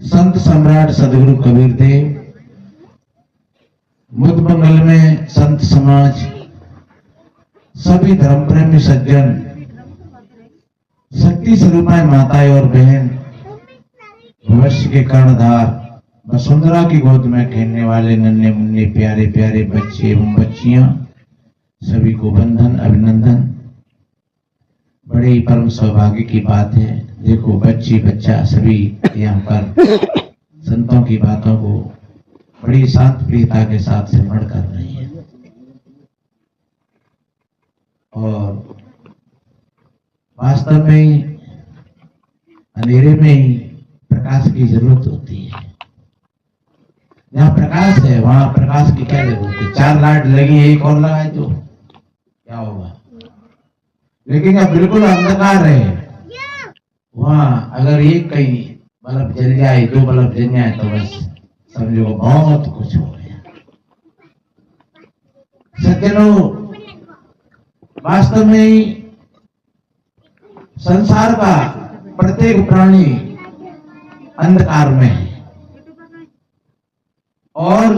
संत सम्राट सदगुरु कबीर देव, मुद मंगल में संत समाज, सभी धर्म प्रेमी सज्जन, शक्ति स्वरूपाएं माताएं और बहन, भविष्य के कर्णधार, वसुंधरा की गोद में खेलने वाले नन्हे मुन्ने प्यारे प्यारे बच्चे एवं बच्चियां, सभी को वंदन अभिनंदन। बड़े ही परम सौभाग्य की बात है, देखो बच्ची बच्चा सभी यहाँ पर संतों की बातों को बड़ी शांत प्रियता के साथ स्मरण कर रही है। और वास्तव में ही अंधेरे में ही प्रकाश की जरूरत होती है। जहाँ प्रकाश है वहां प्रकाश की क्या जरूरत है? 4 लाइट लगी, एक और लगाए तो क्या होगा? लेकिन अब बिल्कुल अंधकार है, वहां अगर एक कहीं बल्ब जल जाए, 2 बल्ब जल जाए तो बस समझो बहुत कुछ हो गया। सज्जनों, वास्तव में ही संसार का प्रत्येक प्राणी अंधकार में है और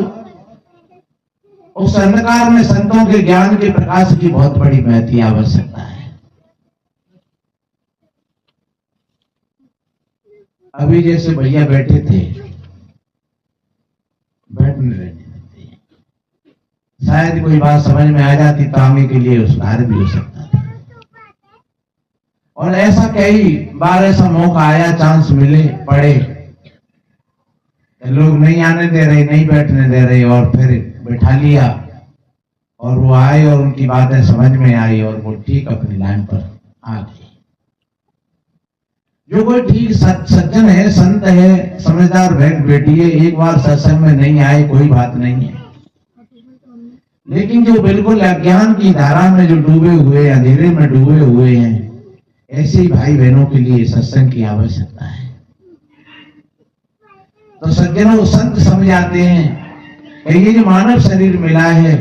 उस अंधकार में संतों के ज्ञान के प्रकाश की बहुत बड़ी महती आवश्यकता है। अभी जैसे भैया बैठे थे, बैठने रहने देते, शायद कोई बात समझ में आ जाती तो आगे के लिए सुधार भी हो सकता था। और ऐसा कई बार ऐसा मौका आया, चांस मिले पड़े, लोग नहीं आने दे रहे, नहीं बैठने दे रहे, और फिर बैठा लिया और वो आए और उनकी बातें समझ में आई और वो ठीक अपनी लाइन पर आ गए। जो कोई ठीक सज्जन है, संत है, समझदार बहन बेटी है, एक बार सत्संग में नहीं आए कोई बात नहीं है, लेकिन जो बिल्कुल अज्ञान की धारा में जो डूबे हुए, अंधेरे में डूबे हुए हैं, ऐसे ही भाई बहनों के लिए सत्संग की आवश्यकता है। तो सज्जनों, संत समझ आते हैं कि ये जो मानव शरीर मिला है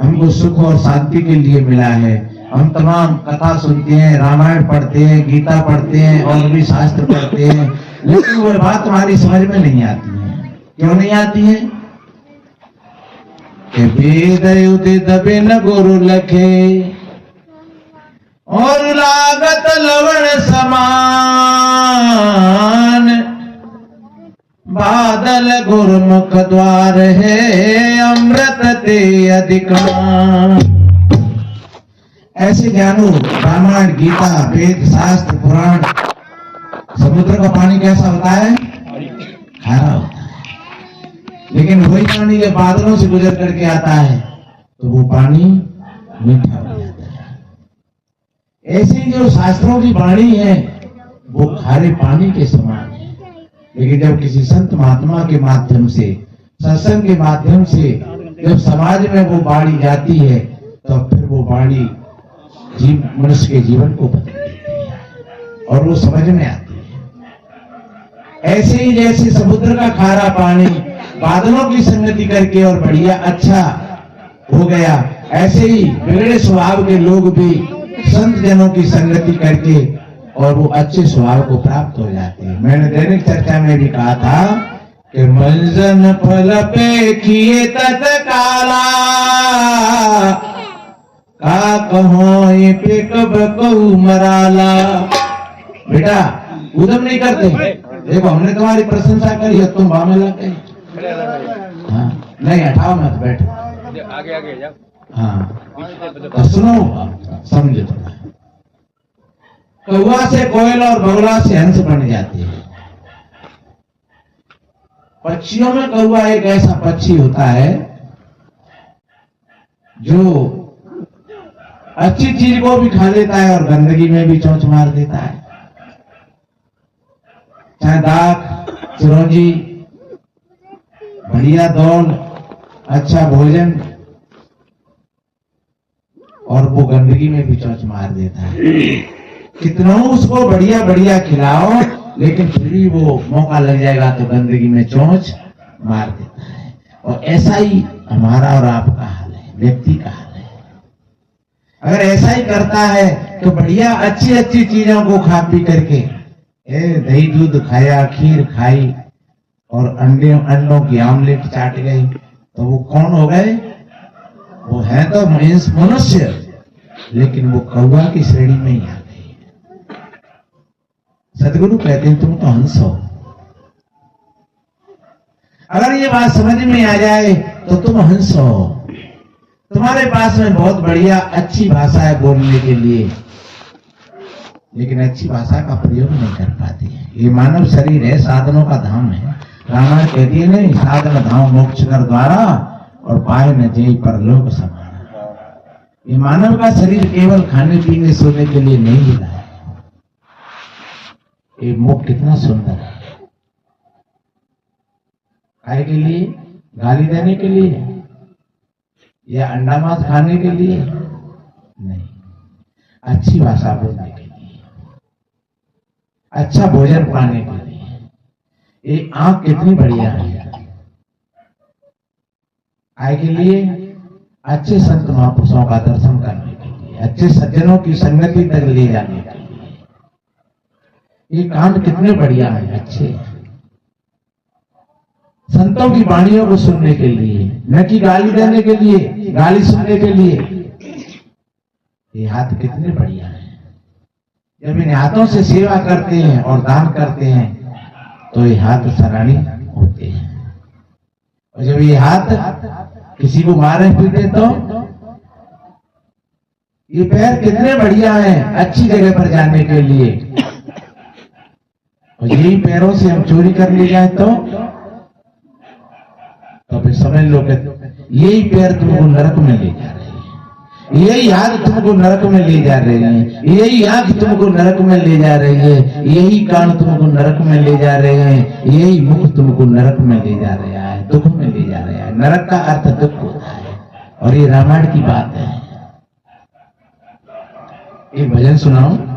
हमको सुख और शांति के लिए मिला है। हम तमाम कथा सुनते हैं, रामायण पढ़ते हैं, गीता पढ़ते हैं और भी शास्त्र पढ़ते हैं, लेकिन वो बात हमारी समझ में नहीं आती है। क्यों नहीं आती है? कि वेद उदित बिन गुरु लखे और लागत लवण समान, बादल गुरुमुख द्वार है, अमृत ते अधिकान। ऐसे ज्ञानो रामायण, गीता, वेद, शास्त्र, पुराण। समुद्र का पानी कैसा होता है? खारा होता है, लेकिन वही पानी जब बादलों से गुजर करके आता है तो वो पानी मीठा हो जाता है। ऐसे जो शास्त्रों की वाणी है वो खारे पानी के समान है, लेकिन जब किसी संत महात्मा के माध्यम से, सत्संग के माध्यम से जब समाज में वो वाणी जाती है तो फिर वो वाणी मनुष्य के जीवन को बदल देती है और वो समझ में आती है। ऐसे ही जैसे समुद्र का खारा पानी बादलों की संगति करके और बढ़िया अच्छा हो गया, ऐसे ही बिगड़े स्वभाव के लोग भी संत जनों की संगति करके और वो अच्छे स्वभाव को प्राप्त हो जाते हैं। मैंने दैनिक चर्चा में भी कहा था कि मंजन फल पे किए तत्काला, का कहो ये पे कब कहू मराला। बेटा उदम नहीं करते, देखो हमने तुम्हारी प्रशंसा करी है, तुम बामे लग गए। हाँ, नहीं हटाओ मत, बैठो आगे आगे जाओ। हाँ तो सुनो, समझो। कौवा से कोयल और बगुला से हंस बन जाती है। पक्षियों में कौवा एक ऐसा पक्षी होता है जो अच्छी चीज को भी खा लेता है और गंदगी में भी चोंच मार देता है। चाहे दाख, चिरौंजी, बढ़िया दौड़, अच्छा भोजन, और वो गंदगी में भी चोंच मार देता है। कितना उसको बढ़िया बढ़िया खिलाओ, लेकिन फिर भी वो मौका लग जाएगा तो गंदगी में चोंच मार देता है। और ऐसा ही हमारा और आपका हाल है, व्यक्ति का हाल है। अगर ऐसा ही करता है तो बढ़िया अच्छी अच्छी चीजों को खा पी करके दही दूध खाया, खीर खाई और अंडों की आमलेट चाट गई, तो वो कौन हो गए? वो है तो मनुष्य, लेकिन वो कौवा की श्रेणी में ही आ गई। सदगुरु कहते हैं तुम तो हंस हो। अगर ये बात समझ में आ जाए तो तुम हंस हो। तुम्हारे पास में बहुत बढ़िया अच्छी भाषा है बोलने के लिए, लेकिन अच्छी भाषा का प्रयोग नहीं कर पाती है। ये मानव शरीर है, साधनों का धाम है। रामायण कहती है नहीं, साधन धाम मोक्ष कर द्वारा और पाए न जय परलोक समाना। ये मानव का शरीर केवल खाने पीने सोने के लिए नहीं मिला है। ये मुख कितना सुंदर है। खाए के लिए, गाली देने के लिए या अंडा मांस खाने के लिए नहीं, अच्छी भाषा बोलने के लिए, अच्छा भोजन पाने के लिए। ये आंख कितनी बढ़िया है। आय के लिए, अच्छे संत महापुरुषों का दर्शन करने के लिए, अच्छे सज्जनों की संगति तक ले जाने के लिए। ये कान कितने बढ़िया है, अच्छे संतों की वाणियों को सुनने के लिए, न कि गाली देने के लिए, गाली सुनने के लिए। ये हाथ कितने बढ़िया हैं। जब इन हाथों से सेवा करते हैं और दान करते हैं तो ये हाथ सराहनीय होते हैं। और जब ये हाथ किसी को मारे पीटे तो ये पैर कितने बढ़िया हैं अच्छी जगह पर जाने के लिए। और यही पैरों से हम चोरी कर ले जाए तो फिर समझ लो कि यही पैर तुमको नरक में ले जा रहे हैं, यही हाथ तुमको नरक में ले जा रहे हैं, यही आंख तुमको नरक में ले जा रही है, यही कान तुमको नरक में ले जा रहे हैं, यही मुख तुमको नरक में ले जा रहा है, दुख में ले जा रहा है। नरक का अर्थ दुख होता है और ये रामायण की बात है। एक भजन सुनाऊं।